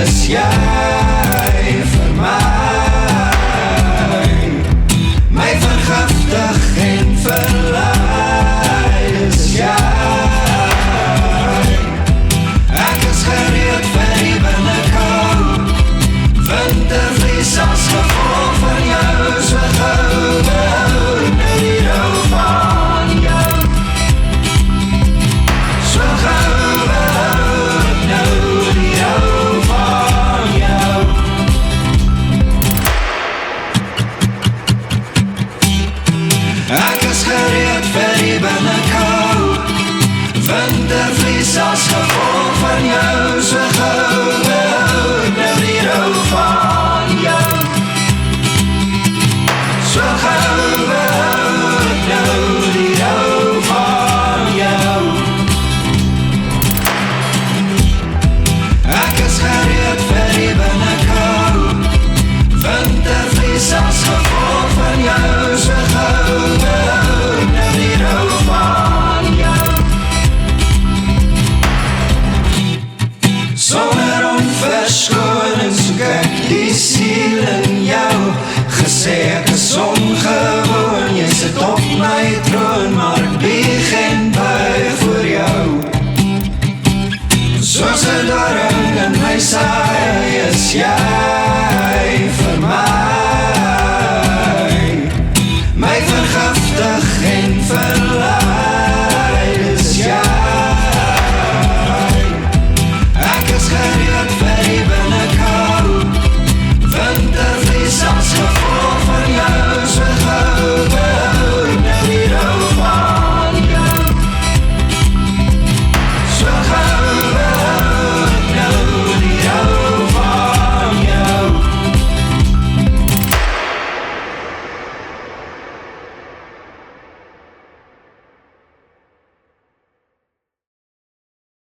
is jy vir my vergiftig en verlei is jy. Ek is gereed vir die binnekou, wintervlies as gevolg van jou, so gauw behou nou die rou van jou. So gauw behou nou die rou van jou. Ek is gereed vir die binnekou, wintervlies as gevolg van jou, so gauw behou nou die rou van jou. So gauw behou nou die rou van jou. Ek is gereed vir die binnekou, wintervlies as gevolg van jou, so gauw behou nou die rou van jou. Sonder om verskoning soek ek die siel in jou, gesê ek is ongewoon, jy sit op my troon, maar ek bieg en buig voor jou. Soos 'n doring in my saak